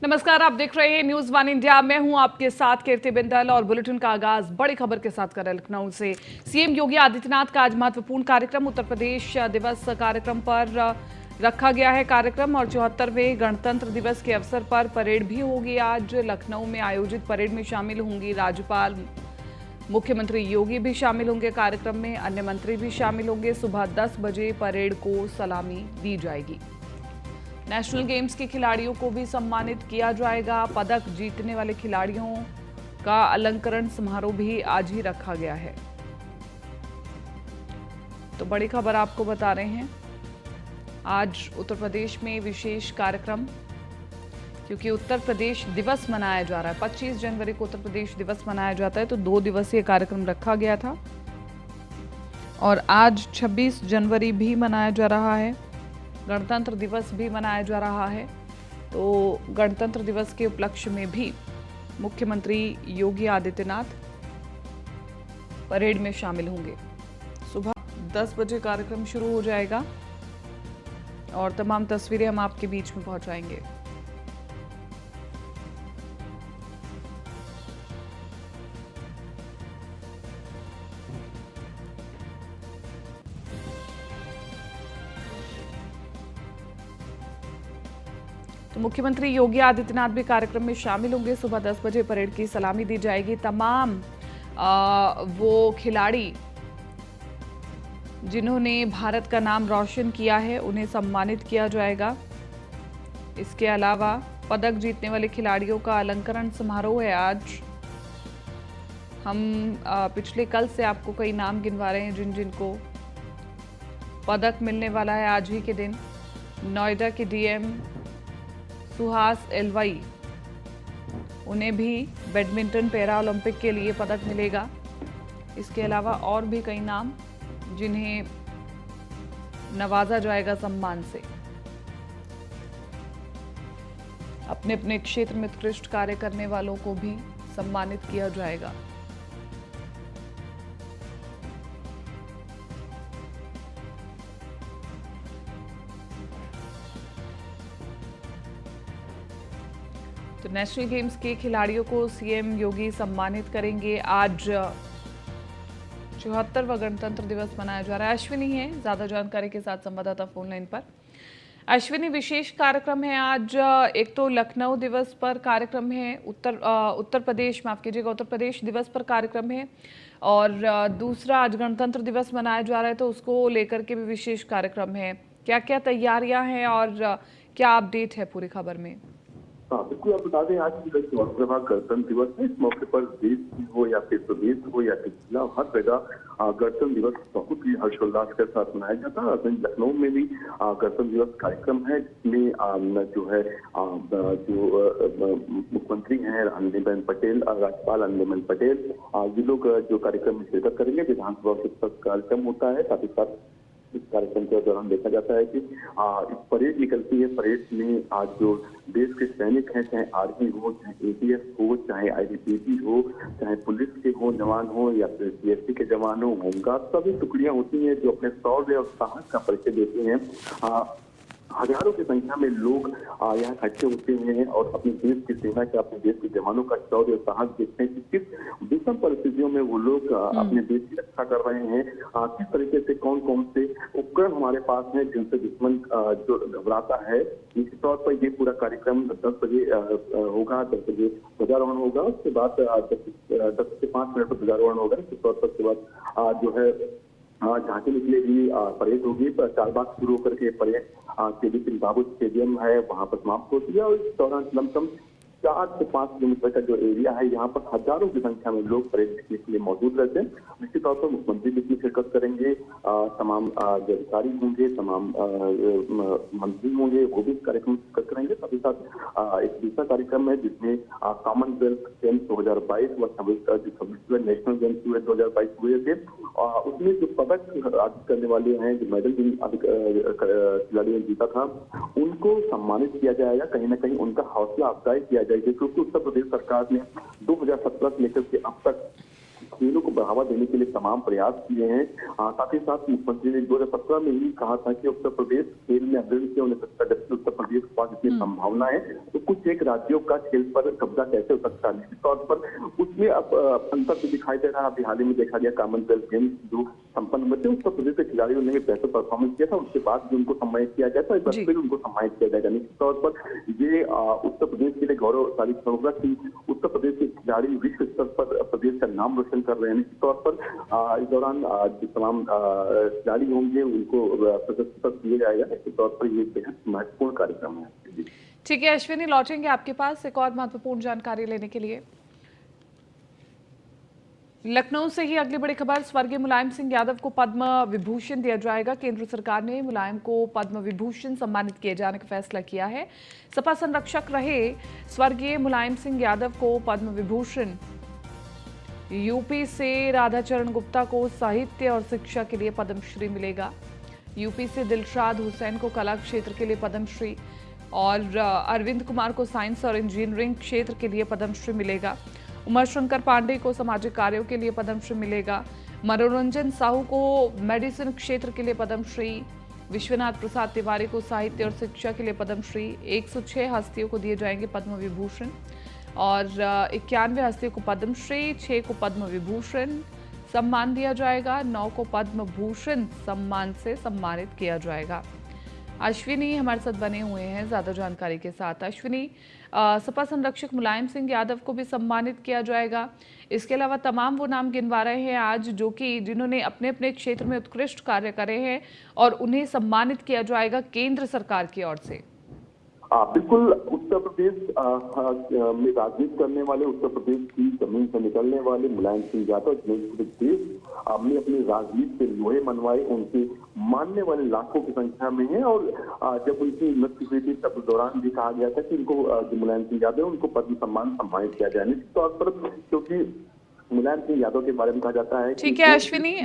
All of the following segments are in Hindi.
नमस्कार, आप देख रहे हैं न्यूज वन इंडिया। मैं हूं आपके साथ कीर्ति बिंदल और बुलेटिन का आगाज बड़ी खबर के साथ कर लखनऊ से। सीएम योगी आदित्यनाथ का आज महत्वपूर्ण कार्यक्रम उत्तर प्रदेश दिवस कार्यक्रम पर रखा गया है कार्यक्रम और 74वें गणतंत्र दिवस के अवसर पर परेड भी होगी। आज लखनऊ में आयोजित परेड में शामिल होंगी राज्यपाल, मुख्यमंत्री योगी भी शामिल होंगे कार्यक्रम में, अन्य मंत्री भी शामिल होंगे। सुबह 10 बजे परेड को सलामी दी जाएगी। नेशनल गेम्स के खिलाड़ियों को भी सम्मानित किया जाएगा। पदक जीतने वाले खिलाड़ियों का अलंकरण समारोह भी आज ही रखा गया है। तो बड़ी खबर आपको बता रहे हैं, आज उत्तर प्रदेश में विशेष कार्यक्रम, क्योंकि उत्तर प्रदेश दिवस मनाया जा रहा है। 25 जनवरी को उत्तर प्रदेश दिवस मनाया जाता है, तो 2 दिवसीय कार्यक्रम रखा गया था और आज 26 जनवरी भी मनाया जा रहा है। गणतंत्र दिवस भी मनाया जा रहा है। तो गणतंत्र दिवस के उपलक्ष्य में भी मुख्यमंत्री योगी आदित्यनाथ परेड में शामिल होंगे। सुबह 10 बजे कार्यक्रम शुरू हो जाएगा और तमाम तस्वीरें हम आपके बीच में पहुंचाएंगे। तो मुख्यमंत्री योगी आदित्यनाथ भी कार्यक्रम में शामिल होंगे। सुबह 10 बजे परेड की सलामी दी जाएगी। तमाम वो खिलाड़ी जिन्होंने भारत का नाम रोशन किया है उन्हें सम्मानित किया जाएगा। इसके अलावा पदक जीतने वाले खिलाड़ियों का अलंकरण समारोह है आज। हम पिछले कल से आपको कई नाम गिनवा रहे हैं जिन जिन को पदक मिलने वाला है आज ही के दिन। नोएडा के डीएम सुहास एलवाई, उन्हें भी बैडमिंटन पैरा ओलंपिक के लिए पदक मिलेगा। इसके अलावा और भी कई नाम जिन्हें नवाजा जाएगा सम्मान से। अपने अपने क्षेत्र में उत्कृष्ट कार्य करने वालों को भी सम्मानित किया जाएगा। तो नेशनल गेम्स के खिलाड़ियों को सीएम योगी सम्मानित करेंगे। आज 74वां गणतंत्र दिवस मनाया जा रहा है। अश्विनी है ज्यादा जानकारी के साथ संवाददाता फोन लाइन पर। अश्विनी, विशेष कार्यक्रम है आज। एक तो लखनऊ दिवस पर कार्यक्रम है, उत्तर प्रदेश, माफ कीजिएगा, उत्तर प्रदेश दिवस पर कार्यक्रम है और दूसरा आज गणतंत्र दिवस मनाया जा रहा है, तो उसको लेकर के भी विशेष कार्यक्रम है। क्या क्या तैयारियां हैं और क्या अपडेट है पूरी खबर में? हाँ, बिल्कुल। आप बता दें, आज 74वां गणतंत्र दिवस है। इस मौके पर देश हो या फिर प्रदेश हो या फिर जिला, हर जगह गणतंत्र दिवस बहुत ही हर्षोल्लास के साथ मनाया जाता है। लखनऊ में भी गणतंत्र दिवस कार्यक्रम है, जिसमें जो है जो मुख्यमंत्री हैं आनंदीबेन पटेल, राज्यपाल आनंदीबेन पटेल, ये लोग जो कार्यक्रम में शिरकत करेंगे। विधानसभा के कार्यक्रम होता है, साथ ही साथ इस कार्यक्रम के दौरान देखा जाता है कि परेड निकलती है। परेड में आज जो देश के सैनिक हैं, चाहे आर्मी हो, चाहे एटीएस हो, चाहे आईटीबीपी हो, चाहे पुलिस के हो जवान हो या फिर सीएसपी के जवान हो, होमगार्ड, सभी टुकड़ियां होती हैं जो अपने शौर्य और साहस का परिचय देती हैं। हजारों की संख्या में लोग यहाँ इकट्ठे होते हैं और अपने देश की सेना के, अपने देश के जवानों का शौर्य और साहस देखते हैं कि किस विषम परिस्थितियों में वो लोग अपने देश की रक्षा कर रहे हैं। किस तरीके से कौन कौन से उपकरण हमारे पास हैं जिनसे दुश्मन जो घबराता है। निश्चित तौर पर ये पूरा कार्यक्रम 10 बजे होगा। 10 बजे ध्वजारोहण होगा। उसके बाद 10 से 5 मिनट पर ध्वजारोहण होगा। निश्चित तौर पर उसके बाद जो है झांकी निकलेगी, परेड होगी। चारबाग शुरू होकर के परेड केडी सिंह बाबू स्टेडियम है वहां पर समाप्त होती है और इस दौरान लमसम 4 से 5 किलोमीटर का जो एरिया है, यहाँ पर हजारों की संख्या में लोग परेड देखने के लिए मौजूद रहते हैं। निश्चित तौर पर मुख्यमंत्री भी इसमें शिरकत करेंगे। तमाम जो अधिकारी होंगे, तमाम मंत्री होंगे, वो भी इस कार्यक्रम में शिरकत करेंगे। साथ ही साथ एक दूसरा कार्यक्रम है जिसमें कॉमनवेल्थ गेम्स 2022 व 26वें नेशनल गेम्स 2022 हुए थे। उसमें जो पदक अर्जित करने वाले हैं, जो मेडल जिन खिलाड़ियों ने जीता था, उनको सम्मानित किया जाएगा। कहीं ना कहीं उनका हौसला अफजाई किया जाएगा, क्योंकि उत्तर प्रदेश सरकार ने 2017 से लेकर के अब तक खेलों को बढ़ावा देने के लिए तमाम प्रयास किए हैं। साथ ही साथ मुख्यमंत्री ने 2017 में ही कहा था कि उत्तर प्रदेश खेल में अग्रणी क्यों नहीं सकता, जबकि उत्तर प्रदेश ये पास इतनी संभावना है, तो कुछ एक राज्यों का खेल पर कब्जा कैसे हो सकता है। निश्चित तौर पर उसमें अब अंतर तो दिखाई दे रहा है। अभी हाल ही में देखा गया कॉमनवेल्थ गेम्स जो संपन्न हुए थे, उत्तर प्रदेश के खिलाड़ियों ने बेहतर परफॉर्मेंस किया था, उसके बाद भी उनको सम्मानित किया गया था, एक बार फिर उनको सम्मानित किया जाएगा। निश्चित तौर पर ये उत्तर प्रदेश के लिए गौरवशाली क्षण होगा कि उत्तर प्रदेश के खिलाड़ी विश्व स्तर पर प्रदेश का नाम रोशन कर रहे हैं। निश्चित तौर पर इस दौरान जो तमाम खिलाड़ी होंगे उनको प्रदर्शित किया जाएगा। निश्चित तौर पर ये बेहद महत्वपूर्ण कार्यक्रम है। ठीक है अश्विनी, लौटेंगे आपके पास एक और महत्वपूर्ण जानकारी लेने के लिए। लखनऊ से ही अगली बड़ी खबर, स्वर्गीय मुलायम सिंह यादव को पद्म विभूषण दिया जाएगा। केंद्र सरकार ने मुलायम को पद्म विभूषण सम्मानित किए जाने का फैसला किया है। सपा संरक्षक रहे स्वर्गीय मुलायम सिंह यादव को पद्म विभूषण, यूपी से राधाचरण गुप्ता को साहित्य और शिक्षा के लिए पद्मश्री मिलेगा, यूपी से दिलशाद हुसैन को कला क्षेत्र के लिए पद्मश्री और अरविंद कुमार को साइंस और इंजीनियरिंग क्षेत्र के लिए पद्मश्री मिलेगा, उमाशंकर पांडे को सामाजिक कार्यों के लिए पद्मश्री मिलेगा, मनोरंजन साहू को मेडिसिन क्षेत्र के लिए पद्मश्री, विश्वनाथ प्रसाद तिवारी को साहित्य और शिक्षा के लिए पद्मश्री। 106 हस्तियों को दिए जाएंगे पद्म विभूषण और 91 हस्तियों को पद्मश्री, 6 को पद्म विभूषण सम्मान दिया जाएगा, 9 को पद्म भूषण सम्मान से सम्मानित किया जाएगा। अश्विनी हमारे साथ बने हुए हैं ज्यादा जानकारी के साथ। अश्विनी, सपा संरक्षक मुलायम सिंह यादव को भी सम्मानित किया जाएगा, इसके अलावा तमाम वो नाम गिनवा रहे हैं आज जो कि जिन्होंने अपने अपने क्षेत्र में उत्कृष्ट कार्य करे हैं और उन्हें सम्मानित किया जाएगा केंद्र सरकार की ओर से। बिल्कुल, उत्तर प्रदेश में राजनीति करने वाले, उत्तर प्रदेश की जमीन से निकलने वाले मुलायम सिंह यादव पूरे देश में अपनी राजनीति के लोहे मनवाए, उनके मानने वाले लाखों की संख्या में है। और जब उनकी मृत्यु हुई थी तब दौरान भी कहा गया था कि इनको जो मुलायम सिंह यादव उनको पद्म सम्मान सम्मानित किया जाए। निश्चित तौर पर क्योंकि मुलायम सिंह यादव के बारे में कहा जाता है। ठीक है अश्विनी,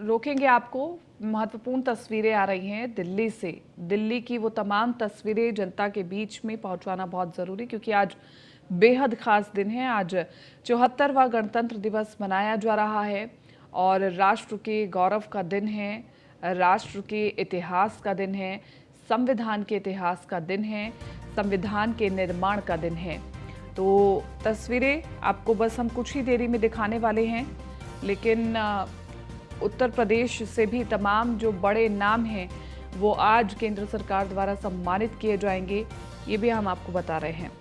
रोकेंगे आपको। महत्वपूर्ण तस्वीरें आ रही हैं दिल्ली से। दिल्ली की वो तमाम तस्वीरें जनता के बीच में पहुंचाना बहुत ज़रूरी, क्योंकि आज बेहद खास दिन है। आज 74वां गणतंत्र दिवस मनाया जा रहा है और राष्ट्र के गौरव का दिन है, राष्ट्र के इतिहास का दिन है, संविधान के इतिहास का दिन है, संविधान के निर्माण का दिन है। तो तस्वीरें आपको बस हम कुछ ही देरी में दिखाने वाले हैं, लेकिन उत्तर प्रदेश से भी तमाम जो बड़े नाम हैं वो आज केंद्र सरकार द्वारा सम्मानित किए जाएंगे, ये भी हम आपको बता रहे हैं।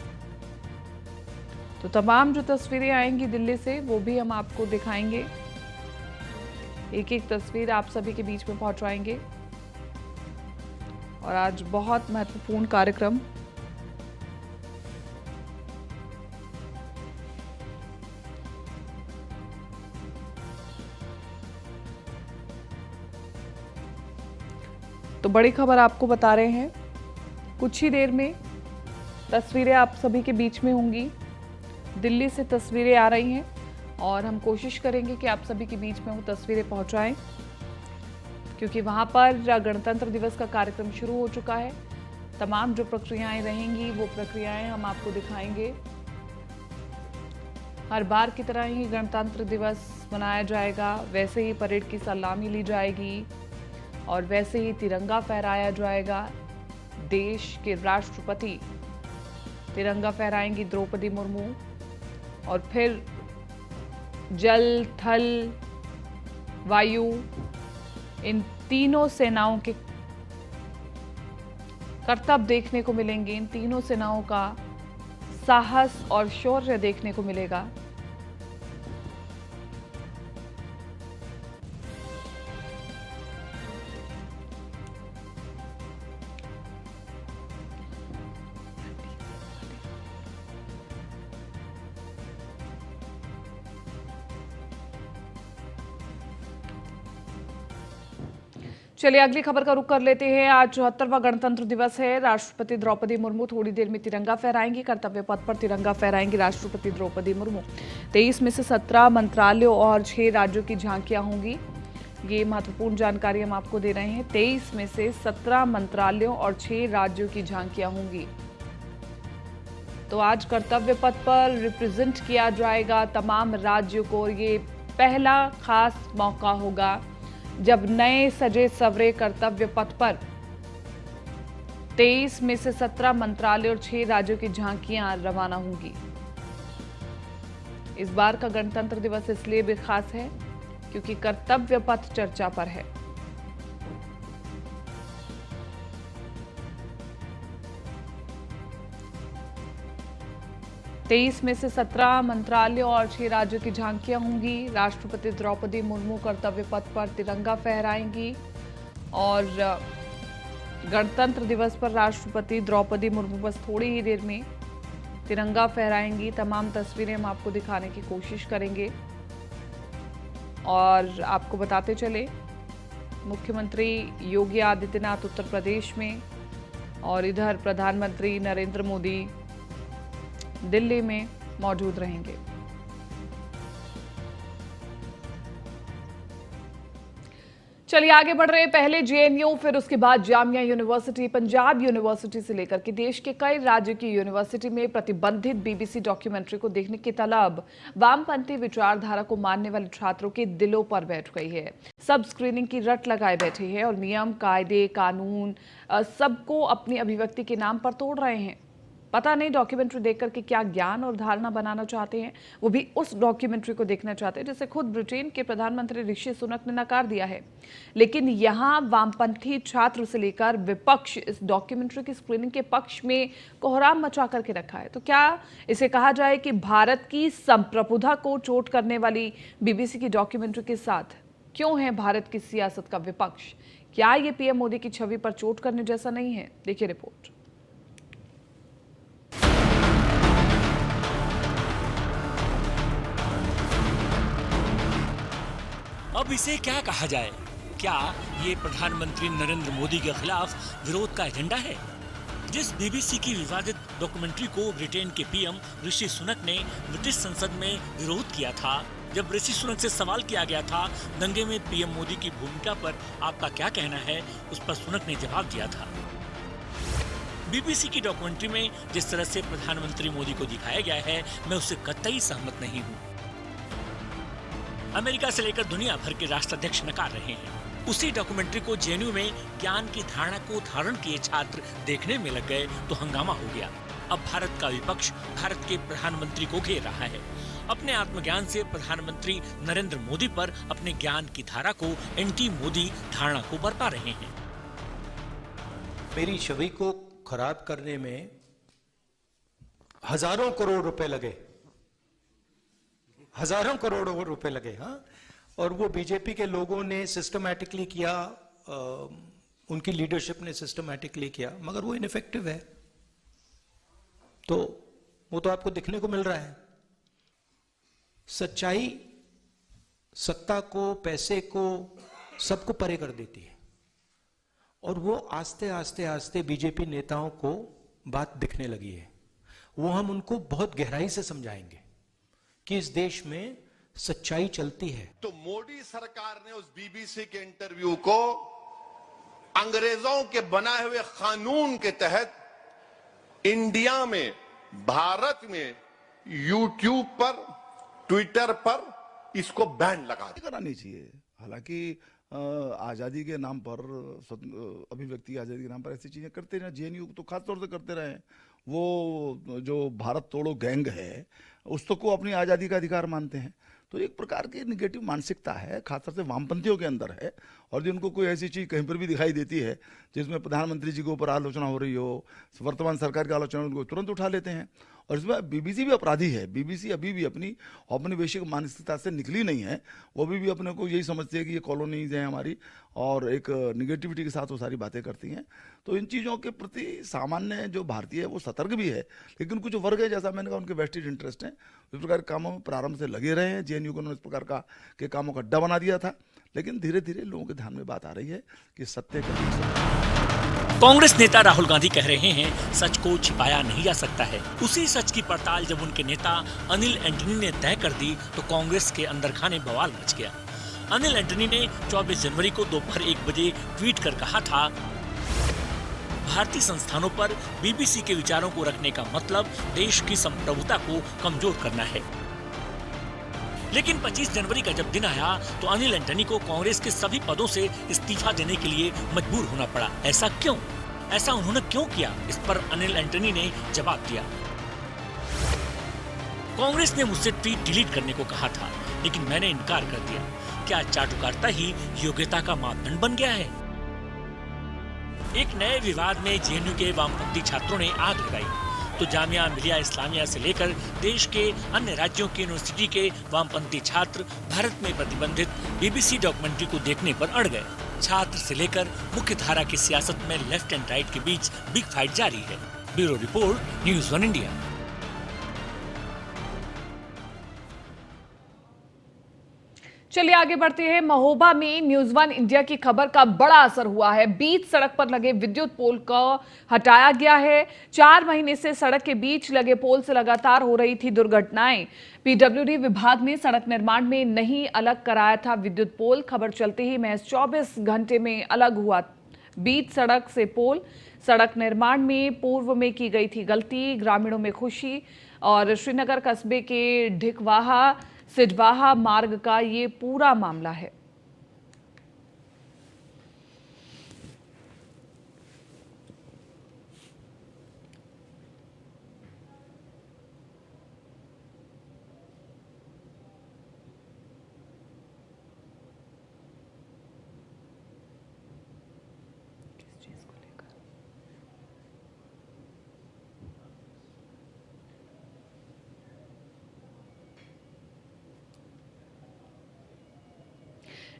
तो तमाम जो तस्वीरें आएंगी दिल्ली से वो भी हम आपको दिखाएंगे, एक एक तस्वीर आप सभी के बीच में पहुंचाएंगे। और आज बहुत महत्वपूर्ण कार्यक्रम तो बड़ी खबर आपको बता रहे हैं, कुछ ही देर में तस्वीरें आप सभी के बीच में होंगी। दिल्ली से तस्वीरें आ रही हैं और हम कोशिश करेंगे कि आप सभी के बीच में वो तस्वीरें पहुंचाएं, क्योंकि वहां पर गणतंत्र दिवस का कार्यक्रम शुरू हो चुका है। तमाम जो प्रक्रियाएं रहेंगी वो प्रक्रियाएं हम आपको दिखाएंगे। हर बार की तरह ही गणतंत्र दिवस मनाया जाएगा, वैसे ही परेड की सलामी ली जाएगी और वैसे ही तिरंगा फहराया जाएगा। देश के राष्ट्रपति तिरंगा फहराएंगी द्रौपदी मुर्मू और फिर जल, थल, वायु, इन तीनों सेनाओं के करतब देखने को मिलेंगे। इन तीनों सेनाओं का साहस और शौर्य देखने को मिलेगा। चलिए अगली खबर का रुख कर लेते हैं। आज 74वां गणतंत्र दिवस है। राष्ट्रपति द्रौपदी मुर्मू थोड़ी देर में तिरंगा फहराएंगी। कर्तव्य पथ पर तिरंगा फहराएंगी राष्ट्रपति द्रौपदी मुर्मू। 23 में से 17 मंत्रालयों और 6 राज्यों की झांकियां होंगी। ये महत्वपूर्ण जानकारी हम आपको दे रहे हैं। 23 में से 17 मंत्रालयों और 6 राज्यों की झांकियां होंगी। तो आज कर्तव्य पथ पर रिप्रेजेंट किया जाएगा तमाम राज्यों को। ये पहला खास मौका होगा जब नए सजे सवरे कर्तव्य पथ पर 23 में से 17 मंत्रालय और 6 राज्यों की झांकियां रवाना होंगी। इस बार का गणतंत्र दिवस इसलिए भी खास है क्योंकि कर्तव्य पथ चर्चा पर है। तेईस में से 17 मंत्रालयों और 6 राज्यों की झांकियां होंगी। राष्ट्रपति द्रौपदी मुर्मू कर्तव्य पथ पर तिरंगा फहराएंगी और गणतंत्र दिवस पर राष्ट्रपति द्रौपदी मुर्मू बस थोड़ी ही देर में तिरंगा फहराएंगी। तमाम तस्वीरें हम आपको दिखाने की कोशिश करेंगे और आपको बताते चले, मुख्यमंत्री योगी आदित्यनाथ उत्तर प्रदेश में और इधर प्रधानमंत्री नरेंद्र मोदी दिल्ली में मौजूद रहेंगे। चलिए आगे बढ़ रहे हैं। पहले जेएनयू, फिर उसके बाद जामिया यूनिवर्सिटी, पंजाब यूनिवर्सिटी से लेकर के देश के कई राज्यों की यूनिवर्सिटी में प्रतिबंधित बीबीसी डॉक्यूमेंट्री को देखने की तलब वामपंथी विचारधारा को मानने वाले छात्रों के दिलों पर बैठ गई है। सब स्क्रीनिंग की रट लगाए बैठे हैं और नियम, कायदे, कानून सबको अपनी अभिव्यक्ति के नाम पर तोड़ रहे हैं। पता नहीं डॉक्यूमेंट्री देखकर के क्या ज्ञान और धारणा बनाना चाहते हैं। वो भी उस डॉक्यूमेंट्री को देखना चाहते हैं जिसे खुद ब्रिटेन के प्रधानमंत्री ऋषि सुनक ने नकार दिया है। लेकिन यहाँ वामपंथी छात्र से लेकर विपक्ष इस डॉक्यूमेंट्री की स्क्रीनिंग के पक्ष में कोहराम मचा करके रखा है। तो क्या इसे कहा जाए कि भारत की संप्रभुता को चोट करने वाली बीबीसी की डॉक्यूमेंट्री के साथ क्यों है भारत की सियासत का विपक्ष? क्या ये पीएम मोदी की छवि पर चोट करने जैसा नहीं है? देखिए रिपोर्ट। अब इसे क्या कहा जाए? क्या ये प्रधानमंत्री नरेंद्र मोदी के खिलाफ विरोध का एजेंडा है? जिस बीबीसी की विवादित डॉक्यूमेंट्री को ब्रिटेन के पीएम ऋषि सुनक ने ब्रिटिश संसद में विरोध किया था, जब ऋषि सुनक से सवाल किया गया था दंगे में पीएम मोदी की भूमिका पर आपका क्या कहना है, उस पर सुनक ने जवाब दिया था। बीबीसी की डॉक्यूमेंट्री में जिस तरह से प्रधानमंत्री मोदी को दिखाया गया है, मैं उससे कतई सहमत नहीं हूँ। अमेरिका से लेकर दुनिया भर के राष्ट्राध्यक्ष नकार रहे हैं। उसी डॉक्यूमेंट्री को जेएनयू में ज्ञान की धारणा को धारण किए छात्र देखने में लग गए तो हंगामा हो गया। अब भारत का विपक्ष भारत के प्रधानमंत्री को घेर रहा है। अपने आत्मज्ञान से प्रधानमंत्री नरेंद्र मोदी पर अपने ज्ञान की धारा को एंटी मोदी धारणा को बरपा रहे हैं। मेरी छवि को खराब करने में हजारों करोड़ रुपए लगे, हजारों करोड़ रुपए लगे। हाँ, और वो बीजेपी के लोगों ने सिस्टमैटिकली किया, उनकी लीडरशिप ने सिस्टमैटिकली किया, मगर वो इनइफेक्टिव है। तो वो तो आपको दिखने को मिल रहा है। सच्चाई सत्ता को, पैसे को, सबको परे कर देती है और वो आस्ते आस्ते आस्ते बीजेपी नेताओं को बात दिखने लगी है। वो हम उनको बहुत गहराई से समझाएंगे कि इस देश में सच्चाई चलती है। तो मोदी सरकार ने उस बीबीसी के इंटरव्यू को अंग्रेजों के बनाए हुए कानून के तहत इंडिया में, भारत में यूट्यूब पर, ट्विटर पर इसको बैन लगा करानी चाहिए। हालांकि आजादी के नाम पर, अभिव्यक्ति आजादी के नाम पर ऐसी चीजें करते रहे। जेएनयू तो खास तौर से करते रहे। वो जो भारत तोड़ो गैंग है उसको को अपनी आज़ादी का अधिकार मानते हैं। तो एक प्रकार की निगेटिव मानसिकता है, खासतौर से वामपंथियों के अंदर है। और जिनको कोई ऐसी चीज़ कहीं पर भी दिखाई देती है जिसमें प्रधानमंत्री जी के ऊपर आलोचना हो रही हो, वर्तमान सरकार की आलोचना, उनको तुरंत उठा लेते हैं। और इसमें बीबीसी भी अपराधी है। बीबीसी अभी भी अपनी औपनिवेशिक मानसिकता से निकली नहीं है। वो भी अपने को यही समझते हैं कि ये कॉलोनीज हैं हमारी, और एक निगेटिविटी के साथ वो सारी बातें करती हैं। तो इन चीज़ों के प्रति सामान्य जो भारतीय है वो सतर्क भी है, लेकिन कुछ वर्ग है, जैसा मैंने कहा, उनके वेस्टेड इंटरेस्ट हैं, इस प्रकार के कामों में प्रारंभ से लगे रहे हैं। जेएनयू को उन्होंने इस प्रकार के कामों का अड्डा बना दिया था। लेकिन धीरे धीरे लोगों के ध्यान में बात आ रही है कि सत्य का। कांग्रेस नेता राहुल गांधी कह रहे हैं सच को छिपाया नहीं जा सकता है। उसी सच की पड़ताल जब उनके नेता अनिल एंटनी ने तय कर दी तो कांग्रेस के अंदर खाने बवाल मच गया। अनिल एंटनी ने 24 जनवरी को दोपहर 1 बजे ट्वीट कर कहा था, भारतीय संस्थानों पर बीबीसी के विचारों को रखने का मतलब देश की संप्रभुता को कमजोर करना है। लेकिन 25 जनवरी का जब दिन आया तो अनिल एंटनी को कांग्रेस के सभी पदों से इस्तीफा देने के लिए मजबूर होना पड़ा। ऐसा क्यों? ऐसा उन्होंने क्यों किया, इस पर अनिल एंटनी ने जवाब दिया। कांग्रेस ने मुझसे ट्वीट डिलीट करने को कहा था, लेकिन मैंने इनकार कर दिया। क्या चाटुकारिता ही योग्यता का मापदंड बन गया है? एक नए विवाद में जेएनयू के वामपंथी छात्रों ने आग लगाई तो जामिया मिलिया इस्लामिया से लेकर देश के अन्य राज्यों की यूनिवर्सिटी के वामपंथी छात्र भारत में प्रतिबंधित बीबीसी डॉक्यूमेंट्री को देखने पर अड़ गए। छात्र से लेकर मुख्य धारा की सियासत में लेफ्ट एंड राइट के बीच बिग फाइट जारी है। Bureau report, news 1 India. चलिए आगे बढ़ते हैं। महोबा में न्यूज़ 1 इंडिया की खबर का बड़ा असर हुआ है। बीच सड़क पर लगे विद्युत पोल को हटाया गया है। 4 महीने से सड़क के बीच लगे पोल से लगातार हो रही थी दुर्घटनाएं। पीडब्ल्यूडी विभाग ने सड़क निर्माण में नहीं अलग कराया था विद्युत पोल। खबर चलते ही महज 24 घंटे में अलग हुआ बीच सड़क से पोल। सड़क निर्माण में पूर्व में की गई थी गलती, ग्रामीणों में खुशी। और श्रीनगर कस्बे के ढिकवाहा सिडवाहा मार्ग का ये पूरा मामला है।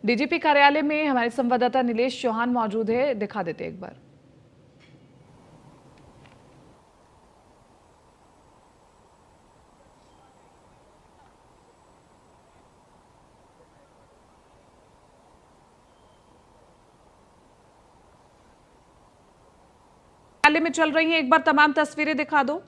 डीजीपी कार्यालय में हमारे संवाददाता नीलेश चौहान मौजूद है, दिखा देते एक बार। कार्यालय में चल रही हैं, एक बार तमाम तस्वीरें दिखा दो।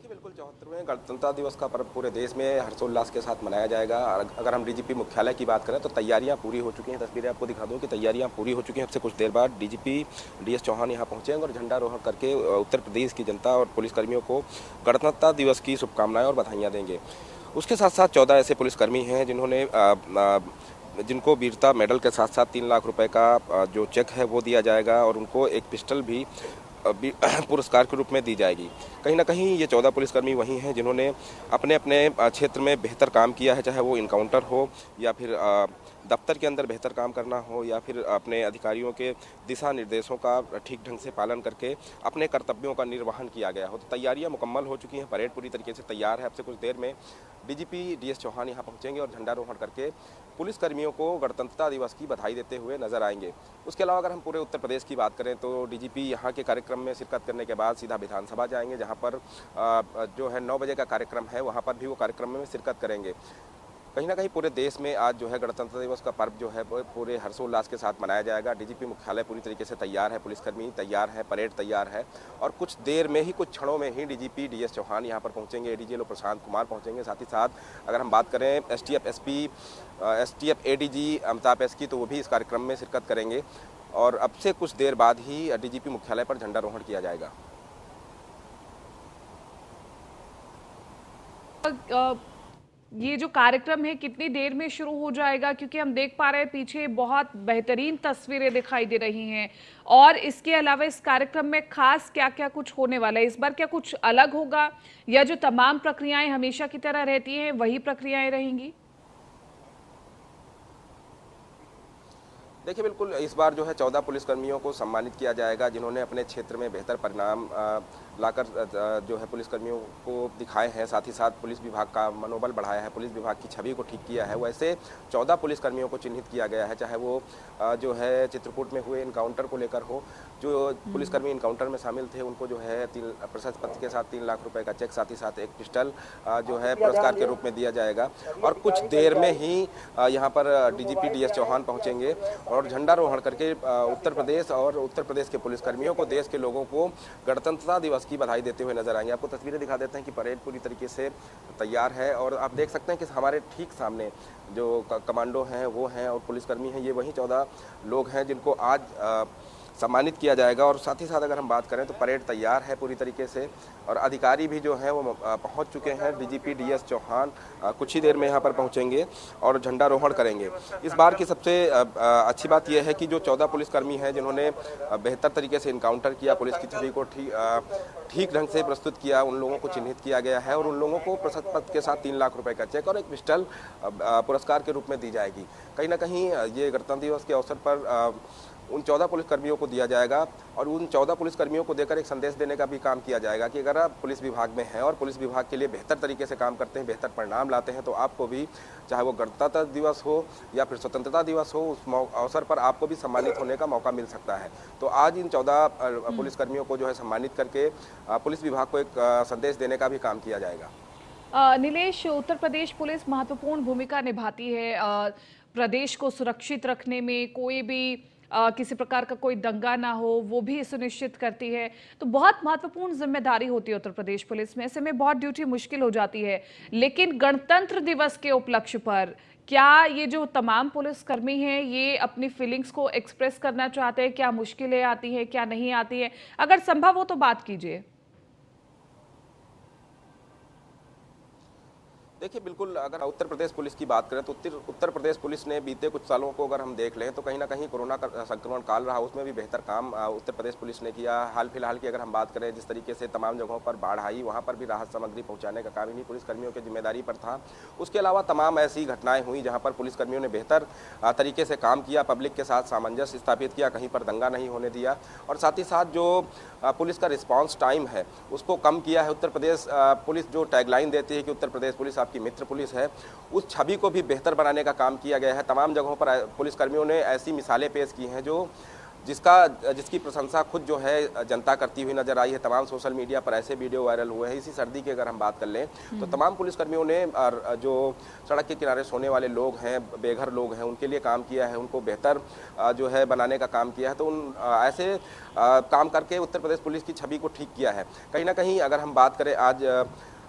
बिल्कुल 74वें गणतंत्रता दिवस का पर्व पूरे देश में हर्षोल्लास के साथ मनाया जाएगा। अगर हम डीजीपी मुख्यालय की बात करें तो तैयारियां पूरी हो चुकी हैं। तस्वीरें आपको दिखा दूं कि तैयारियां पूरी हो चुकी हैं। अब से कुछ देर बाद डीजीपी डीएस चौहान यहां पहुंचेंगे और झंडारोहण करके उत्तर प्रदेश की जनता और पुलिसकर्मियों को गणतंत्रता दिवस की शुभकामनाएं और बधाइयाँ देंगे। उसके साथ साथ 14 ऐसे पुलिसकर्मी हैं जिनको वीरता मेडल के साथ साथ 3 लाख रुपए का जो चेक है वो दिया जाएगा और उनको एक पिस्टल भी पुरस्कार के रूप में दी जाएगी। कहीं ना कहीं ये 14 पुलिसकर्मी वही हैं जिन्होंने अपने अपने क्षेत्र में बेहतर काम किया है, चाहे वो इनकाउंटर हो या फिर दफ्तर के अंदर बेहतर काम करना हो या फिर अपने अधिकारियों के दिशा निर्देशों का ठीक ढंग से पालन करके अपने कर्तव्यों का निर्वहन किया गया हो। तो तैयारियां मुकम्मल हो चुकी हैं, परेड पूरी तरीके से तैयार है। अब से कुछ देर में डीजीपी डीएस चौहान यहां पहुंचेंगे और झंडारोहण करके पुलिसकर्मियों को गणतंत्रता दिवस की बधाई देते हुए नजर आएंगे। उसके अलावा अगर हम पूरे उत्तर प्रदेश की बात करें तो डीजीपी यहां के कार्यक्रम में शिरकत करने के बाद सीधा विधानसभा जाएंगे, जहां पर जो है 9 बजे का कार्यक्रम है, वहां पर भी वो कार्यक्रम में शिरकत करेंगे। कहीं ना कहीं पूरे देश में आज जो है गणतंत्र दिवस का पर्व जो है पूरे हर्षोल्लास के साथ मनाया जाएगा। डीजीपी मुख्यालय पूरी तरीके से तैयार है, पुलिसकर्मी तैयार है, परेड तैयार है और कुछ देर में ही, कुछ क्षणों में ही डीजीपी डीएस चौहान यहां पर पहुंचेंगे, एडीजी प्रशांत कुमार पहुंचेंगे। साथ ही साथ अगर हम बात करें STF SP, STF ADG Amitabh S की, तो वो भी इस कार्यक्रम में शिरकत करेंगे और अब से कुछ देर बाद ही डीजीपी मुख्यालय पर झंडारोहण किया जाएगा। ये जो कार्यक्रम है कितनी देर में शुरू हो जाएगा, क्योंकि हम देख पा रहे हैं पीछे बहुत बेहतरीन तस्वीरें दिखाई दे रही हैं। और इसके अलावा इस कार्यक्रम में खास क्या क्या कुछ होने वाला है, इस बार क्या कुछ अलग होगा या जो तमाम प्रक्रियाएं हमेशा की तरह रहती हैं वही प्रक्रियाएं रहेंगी? देखिए बिल्कुल इस बार जो है 14 पुलिसकर्मियों को सम्मानित किया जाएगा जिन्होंने अपने क्षेत्र में बेहतर परिणाम लाकर जो है पुलिसकर्मियों को दिखाए हैं। साथ ही साथ पुलिस विभाग का मनोबल बढ़ाया है, पुलिस विभाग की छवि को ठीक किया है। वैसे 14 पुलिसकर्मियों को चिन्हित किया गया है, चाहे वो जो है चित्रकूट में हुए इनकाउंटर को लेकर हो। जो पुलिसकर्मी इनकाउंटर में शामिल थे उनको जो है प्रशस्ति पत्र के साथ 3 लाख रुपए का चेक, साथ ही साथ एक पिस्टल जो है पुरस्कार के रूप में दिया जाएगा। और कुछ देर में ही यहाँ पर डीजीपी डीएस चौहान पहुँचेंगे और झंडारोहण करके उत्तर प्रदेश और उत्तर प्रदेश के पुलिसकर्मियों को, देश के लोगों को गणतंत्रता दिवस की बधाई देते हुए नजर आएंगे। आपको तस्वीरें दिखा देते हैं कि परेड पूरी तरीके से तैयार है और आप देख सकते हैं कि हमारे ठीक सामने जो कमांडो हैं वो हैं और पुलिसकर्मी हैं, ये वही 14 लोग हैं जिनको आज सम्मानित किया जाएगा। और साथ ही साथ अगर हम बात करें तो परेड तैयार है पूरी तरीके से और अधिकारी भी जो हैं वो पहुंच चुके हैं। डीजीपी डीएस चौहान कुछ ही देर में यहाँ पर पहुंचेंगे और झंडारोहण करेंगे। इस बार की सबसे अच्छी बात यह है कि जो 14 पुलिसकर्मी हैं जिन्होंने बेहतर तरीके से इनकाउंटर किया, पुलिस की छवि को ठीक ढंग से प्रस्तुत किया, उन लोगों को चिन्हित किया गया है और उन लोगों को प्रशस्ति पत्र के साथ 3 लाख रुपए का चेक और एक पिस्टल पुरस्कार के रूप में दी जाएगी। कहीं ना कहीं ये गणतंत्र दिवस के अवसर पर उन 14 पुलिसकर्मियों को दिया जाएगा और उन 14 पुलिसकर्मियों को देकर एक संदेश देने का भी काम किया जाएगा कि अगर आप पुलिस विभाग में हैं और पुलिस विभाग के लिए बेहतर तरीके से काम करते हैं, बेहतर परिणाम लाते हैं, तो आपको भी, चाहे वो गणतंत्र दिवस हो या फिर स्वतंत्रता दिवस हो, उस अवसर पर आपको भी सम्मानित होने का मौका मिल सकता है। तो आज इन 14 पुलिसकर्मियों को जो है सम्मानित करके पुलिस विभाग को एक संदेश देने का भी काम किया जाएगा। नीलेश, उत्तर प्रदेश पुलिस महत्वपूर्ण भूमिका निभाती है प्रदेश को सुरक्षित रखने में, कोई भी किसी प्रकार का कोई दंगा ना हो वो भी सुनिश्चित करती है। तो बहुत महत्वपूर्ण जिम्मेदारी होती है उत्तर प्रदेश पुलिस में, ऐसे में बहुत ड्यूटी मुश्किल हो जाती है। लेकिन गणतंत्र दिवस के उपलक्ष्य पर क्या ये जो तमाम पुलिसकर्मी हैं ये अपनी फीलिंग्स को एक्सप्रेस करना चाहते हैं? क्या मुश्किलें आती हैं, क्या नहीं आती है? अगर संभव हो तो बात कीजिए। देखिए, बिल्कुल अगर उत्तर प्रदेश पुलिस की बात करें तो उत्तर प्रदेश पुलिस ने बीते कुछ सालों को अगर हम देख लें तो कहीं ना कहीं कोरोना का संक्रमण काल रहा, उसमें भी बेहतर काम उत्तर प्रदेश पुलिस ने किया। हाल फिलहाल की अगर हम बात करें, जिस तरीके से तमाम जगहों पर बाढ़ आई, वहाँ पर भी राहत सामग्री पहुँचाने का काम इन्हीं पुलिसकर्मियों की जिम्मेदारी पर था। उसके अलावा तमाम ऐसी घटनाएं हुई जहाँ पर पुलिसकर्मियों ने बेहतर तरीके से काम किया, पब्लिक के साथ सामंजस्य स्थापित किया, कहीं पर दंगा नहीं होने दिया और साथ ही साथ जो पुलिस का रिस्पॉन्स टाइम है उसको कम किया है। उत्तर प्रदेश पुलिस जो टैगलाइन देती है कि उत्तर प्रदेश पुलिस आपकी मित्र पुलिस है, उस छवि को भी बेहतर बनाने का काम किया गया है। तमाम जगहों पर पुलिसकर्मियों ने ऐसी मिसालें पेश की हैं जिसकी प्रशंसा खुद जो है जनता करती हुई नजर आई है। तमाम सोशल मीडिया पर ऐसे वीडियो वायरल हुए हैं। इसी सर्दी की अगर हम बात कर लें तो तमाम पुलिसकर्मियों ने जो सड़क के किनारे सोने वाले लोग हैं, बेघर लोग हैं, उनके लिए काम किया है, उनको बेहतर जो है बनाने का काम किया है। तो उन ऐसे काम करके उत्तर प्रदेश पुलिस की छवि को ठीक किया है। कहीं ना कहीं अगर हम बात करें आज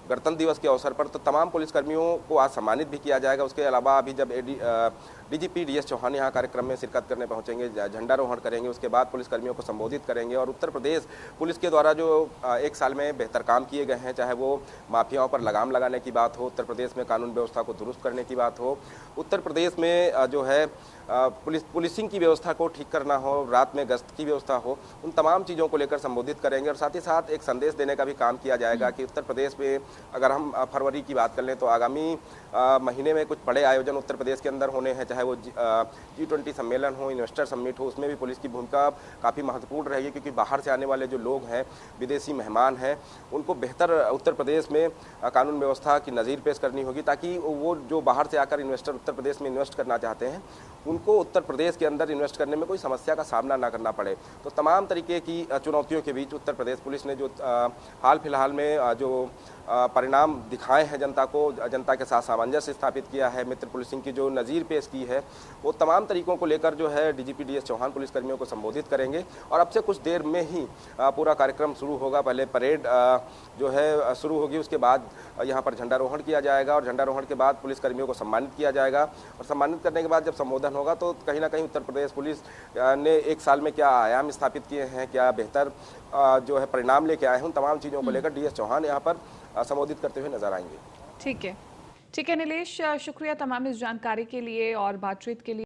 गणतंत्र दिवस के अवसर पर तो तमाम पुलिसकर्मियों को आज सम्मानित भी किया जाएगा। उसके अलावा अभी जब डीजीपी डीएस चौहान यहाँ कार्यक्रम में शिरकत करने पहुँचेंगे, झंडारोहण करेंगे, उसके बाद पुलिसकर्मियों को संबोधित करेंगे और उत्तर प्रदेश पुलिस के द्वारा जो एक साल में बेहतर काम किए गए हैं, चाहे वो माफियाओं पर लगाम लगाने की बात हो, उत्तर प्रदेश में कानून व्यवस्था को दुरुस्त करने की बात हो, उत्तर प्रदेश में जो है पुलिसिंग की व्यवस्था को ठीक करना हो, रात में गश्त की व्यवस्था हो, उन तमाम चीज़ों को लेकर संबोधित करेंगे और साथ ही साथ एक संदेश देने का भी काम किया जाएगा कि उत्तर प्रदेश में अगर हम फरवरी की बात कर लें तो आगामी महीने में कुछ बड़े आयोजन उत्तर प्रदेश के अंदर होने हैं, चाहे वो G20 सम्मेलन हो, इन्वेस्टर समिट हो, उसमें भी पुलिस की भूमिका काफ़ी महत्वपूर्ण रहेगी क्योंकि बाहर से आने वाले जो लोग हैं, विदेशी मेहमान हैं, उनको बेहतर उत्तर प्रदेश में कानून व्यवस्था की नज़ीर पेश करनी होगी ताकि वो जो बाहर से आकर इन्वेस्टर उत्तर प्रदेश में इन्वेस्ट करना चाहते हैं उनको उत्तर प्रदेश के अंदर इन्वेस्ट करने में कोई समस्या का सामना ना करना पड़े। तो तमाम तरीके की चुनौतियों के बीच उत्तर प्रदेश पुलिस ने जो हाल फिलहाल में जो परिणाम दिखाए हैं जनता को, जनता के साथ सामंजस्य स्थापित किया है, मित्र पुलिसिंग की जो नज़ीर पेश की है, वो तमाम तरीकों को लेकर जो है डीजीपी डीएस चौहान पुलिसकर्मियों को संबोधित करेंगे और अब से कुछ देर में ही पूरा कार्यक्रम शुरू होगा। पहले परेड जो है शुरू होगी, उसके बाद यहाँ पर झंडारोहण किया जाएगा और झंडारोहण के बाद पुलिसकर्मियों को सम्मानित किया जाएगा और सम्मानित करने के बाद जब संबोधन होगा तो कहीं ना कहीं उत्तर प्रदेश पुलिस ने एक साल में क्या आयाम स्थापित किए हैं, क्या बेहतर जो है परिणाम लेके आए हैं, उन तमाम चीज़ों को लेकर डीएस चौहान यहाँ पर संबोधित करते हुए नजर आएंगे। ठीक है नीलेश, शुक्रिया तमाम इस जानकारी के लिए और बातचीत के लिए।